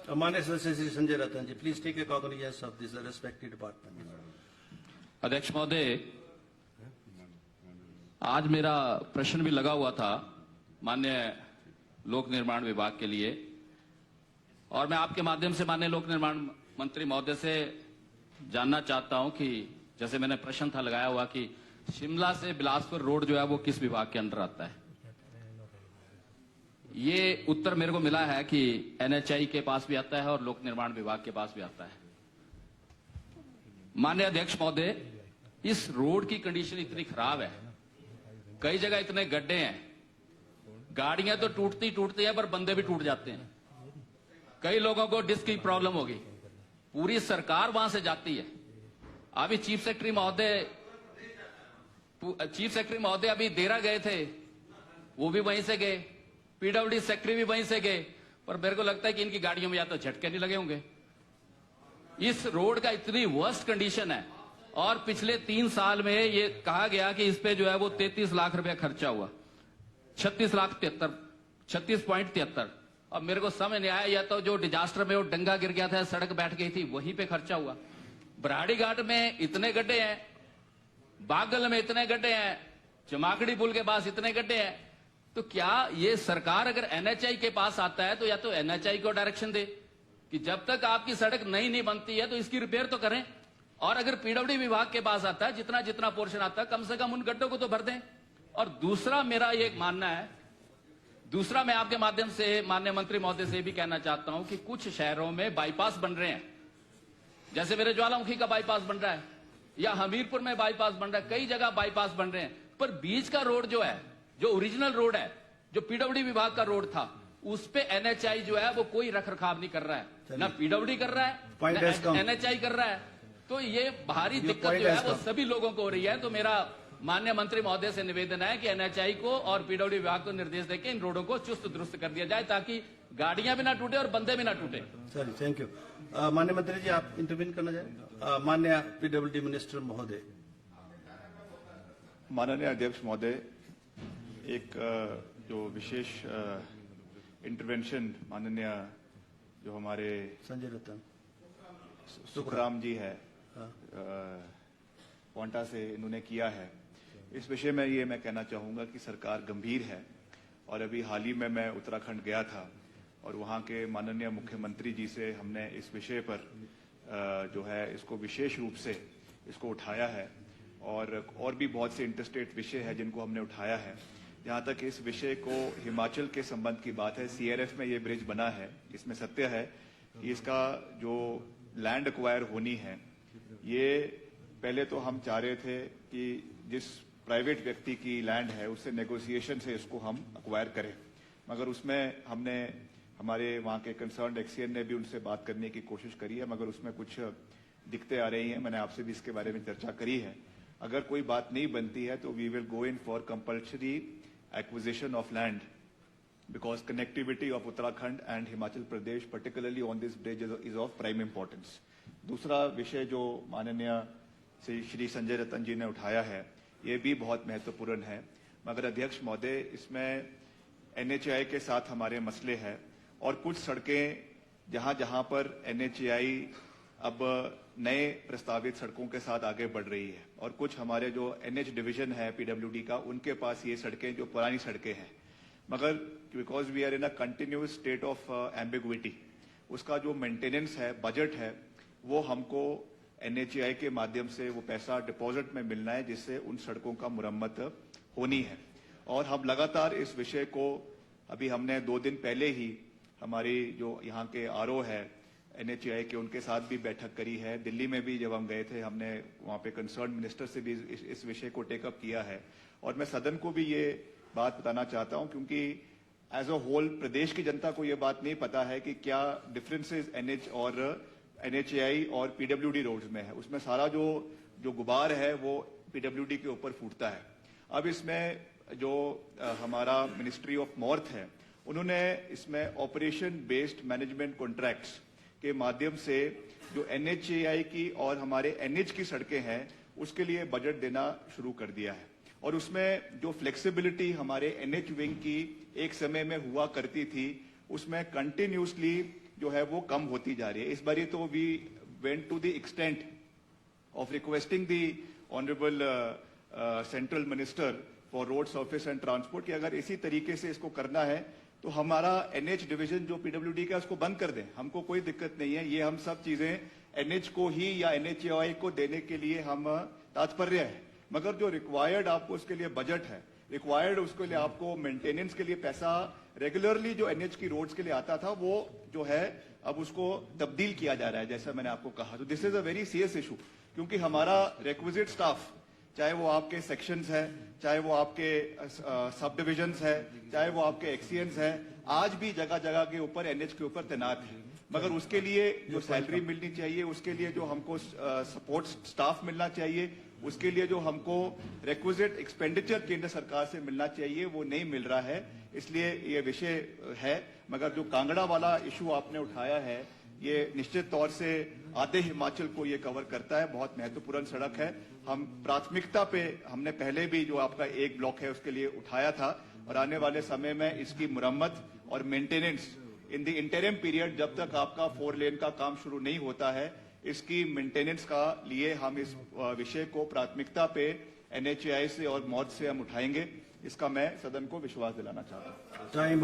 माननीय सदस्य Shri Sanjay Ratan ji, please take a cognisance of this respected department. अध्यक्ष महोदय, आज मेरा प्रश्न भी लगा हुआ था माननीय लोक निर्माण विभाग के लिए, और मैं आपके माध्यम से माननीय लोक निर्माण मंत्री महोदय से जानना चाहता हूं कि जैसे मैंने प्रश्न था लगाया हुआ कि शिमला से बिलासपुर रोड जो है वो किस विभाग के अंडर आता है। ये उत्तर मेरे को मिला है कि एनएचआई के पास भी आता है और लोक निर्माण विभाग के पास भी आता है। माननीय अध्यक्ष महोदय, इस रोड की कंडीशन इतनी खराब है, कई जगह इतने गड्ढे हैं, गाड़ियां तो टूटती है पर बंदे भी टूट जाते हैं। कई लोगों को डिस्क की प्रॉब्लम होगी, पूरी सरकार वहां से जाती है। अभी चीफ सेक्रेटरी महोदय अभी देरा गए थे, वो भी वहीं से गए, पीडब्ल्यूडी सेक्रेटरी भी वहीं से गए, पर मेरे को लगता है कि इनकी गाड़ियों में या तो झटके नहीं लगे होंगे। इस रोड का इतनी वर्स्ट कंडीशन है, और पिछले 3 साल में ये कहा गया कि इस पे जो है वो 33 लाख रुपया खर्चा हुआ, 36.73। अब मेरे को समझ नहीं आया, या तो जो डिजास्टर में वो डंगा गिर गया था, सड़क बैठ गई थी, वहीं पे खर्चा हुआ। बराड़ी घाट में इतने गड्ढे हैं, बागल में इतने गड्ढे हैं, चमाकड़ी पुल के पास इतने गड्ढे हैं, तो क्या ये सरकार अगर एनएचआई के पास आता है तो या तो एनएचआई को डायरेक्शन दे कि जब तक आपकी सड़क नई नहीं बनती है तो इसकी रिपेयर तो करें, और अगर पीडब्ल्यूडी विभाग के पास आता है जितना जितना पोर्शन आता है कम से कम उन गड्ढों को तो भर दें। और दूसरा मेरा ये मानना है, दूसरा मैं आपके माध्यम से माननीय मंत्री महोदय से भी कहना चाहता हूं कि कुछ शहरों में बाईपास बन रहे हैं, जैसे मेरे ज्वालामुखी का बाईपास बन रहा है या हमीरपुर में बाईपास बन रहा है, कई जगह बाईपास बन रहे हैं, पर बीच का रोड जो है, जो ओरिजिनल रोड है, जो पीडब्ल्यूडी विभाग का रोड था, उस पे एनएचआई जो है वो कोई रखरखाव नहीं कर रहा है, ना पीडब्ल्यूडी कर रहा है, ना एनएचआई कर रहा है। तो ये भारी दिक्कत जो है वो सभी लोगों को हो रही है। तो मेरा माननीय मंत्री महोदय से निवेदन है कि एनएचआई को और पीडब्ल्यूडी विभाग को निर्देश देकर इन रोडों को चुस्त दुरुस्त कर दिया जाए, ताकि गाड़ियां भी ना टूटे और बंदे भी ना टूटे। Sir, thank you. माननीय मंत्री जी, आप इंटरवीन करना चाहें। माननीय पीडब्ल्यूडी मिनिस्टर महोदय। माननीय अध्यक्ष महोदय, एक जो विशेष इंटरवेंशन माननीय जो हमारे संजय रतन सुखराम जी है पोंटा से इन्होंने किया है, इस विषय में ये मैं कहना चाहूंगा कि सरकार गंभीर है। और अभी हाल ही में मैं उत्तराखंड गया था और वहां के माननीय मुख्यमंत्री जी से हमने इस विषय पर जो है इसको विशेष रूप से इसको उठाया है, और भी बहुत से इंटरस्टेट विषय है जिनको हमने उठाया है। जहां तक इस विषय को हिमाचल के संबंध की बात है, सीआरएफ में ये ब्रिज बना है, इसमें सत्य है कि इसका जो लैंड एक्वायर होनी है, ये पहले तो हम चाह रहे थे कि जिस प्राइवेट व्यक्ति की लैंड है उससे नेगोशिएशन से इसको हम एक्वायर करें, मगर उसमें हमने हमारे वहां के कंसर्न्ड एक्सीएन ने भी उनसे बात करने की कोशिश करी है, मगर उसमें कुछ दिक्कतें आ रही हैं। मैंने आपसे भी इसके बारे में चर्चा करी है। अगर कोई बात नहीं बनती है तो we will go in for compulsory acquisition of land, because connectivity of Uttarakhand and Himachal Pradesh, particularly on this bridge, is of prime importance. दूसरा विषय जो माननीय श्री संजय रतन जी ने उठाया है, ये भी बहुत महत्वपूर्ण है, मगर अध्यक्ष महोदय इसमें एनएचआई के साथ हमारे मसले हैं, और कुछ सड़कें जहां पर एनएचआई अब नए प्रस्तावित सड़कों के साथ आगे बढ़ रही है, और कुछ हमारे जो एनएच डिवीजन है पीडब्ल्यूडी का, उनके पास ये सड़कें जो पुरानी सड़कें हैं, मगर because we are in a continuous state of ambiguity, उसका जो मेंटेनेंस है, बजट है, वो हमको एनएचआई के माध्यम से वो पैसा डिपॉजिट में मिलना है, जिससे उन सड़कों का मुरम्मत होनी है। और हम लगातार इस विषय को, अभी हमने 2 दिन पहले ही हमारी जो यहाँ के आरओ है एनएचआई के, उनके साथ भी बैठक करी है। दिल्ली में भी जब हम गए थे, हमने वहाँ पे कंसर्न मिनिस्टर से भी इस विषय को टेकअप किया है। और मैं सदन को भी ये बात बताना चाहता हूं, क्योंकि एज अ होल प्रदेश की जनता को यह बात नहीं पता है कि क्या डिफरेंसेस एनएच और एनएचआई और पीडब्ल्यूडी रोड्स में है। उसमें सारा जो गुबार है वो पीडब्ल्यूडी के ऊपर फूटता है। अब इसमें जो हमारा मिनिस्ट्री ऑफ नॉर्थ है, उन्होंने इसमें ऑपरेशन बेस्ड मैनेजमेंट कॉन्ट्रैक्ट्स के माध्यम से जो एनएचआई की और हमारे एनएच की सड़कें हैं उसके लिए बजट देना शुरू कर दिया है। और उसमें जो फ्लेक्सिबिलिटी हमारे एनएच विंग की एक समय में हुआ करती थी, उसमें कंटिन्यूसली जो है वो कम होती जा रही है। इस बारी तो we went to the extent of requesting the honorable central minister for road surface and transport कि अगर इसी तरीके से इसको करना है तो हमारा एनएच डिवीजन जो पीडब्ल्यूडी का उसको बंद कर दें, हमको कोई दिक्कत नहीं है। ये हम सब चीजें एनएच को ही या एनएचएआई को देने के लिए हम तात्पर्य है, मगर जो रिक्वायर्ड आपको उसके लिए बजट है, रिक्वायर्ड उसके लिए आपको मेंटेनेंस के लिए पैसा रेगुलरली जो एनएच की रोड्स के लिए आता था वो जो है अब उसको तब्दील किया जा रहा है, जैसा मैंने आपको कहा। तो this is a very serious issue, क्योंकि हमारा रिक्विजिट स्टाफ, चाहे वो आपके सेक्शंस है, चाहे वो आपके सब डिविजन्स है, चाहे वो आपके एक्सीएंस है, आज भी जगह जगह के ऊपर एनएच के ऊपर तैनात है। मगर उसके लिए जो सैलरी मिलनी चाहिए, उसके लिए जो हमको सपोर्ट स्टाफ मिलना चाहिए, उसके लिए जो हमको रिक्विजिट एक्सपेंडिचर केंद्र सरकार से मिलना चाहिए, वो नहीं मिल रहा है। इसलिए ये विषय है। मगर जो कांगड़ा वाला इशू आपने उठाया है, ये निश्चित तौर से आधे हिमाचल को ये कवर करता है, बहुत महत्वपूर्ण सड़क है। हम प्राथमिकता पे हमने पहले भी जो आपका एक ब्लॉक है उसके लिए उठाया था, और आने वाले समय में इसकी मुरम्मत और maintenance in the interim period, जब तक आपका 4 लेन का काम शुरू नहीं होता है, इसकी मेंटेनेंस का लिए हम इस विषय को प्राथमिकता पे एनएचएआई से और मौत से हम उठाएंगे। इसका मैं सदन को विश्वास दिलाना चाहता हूँ। टाइम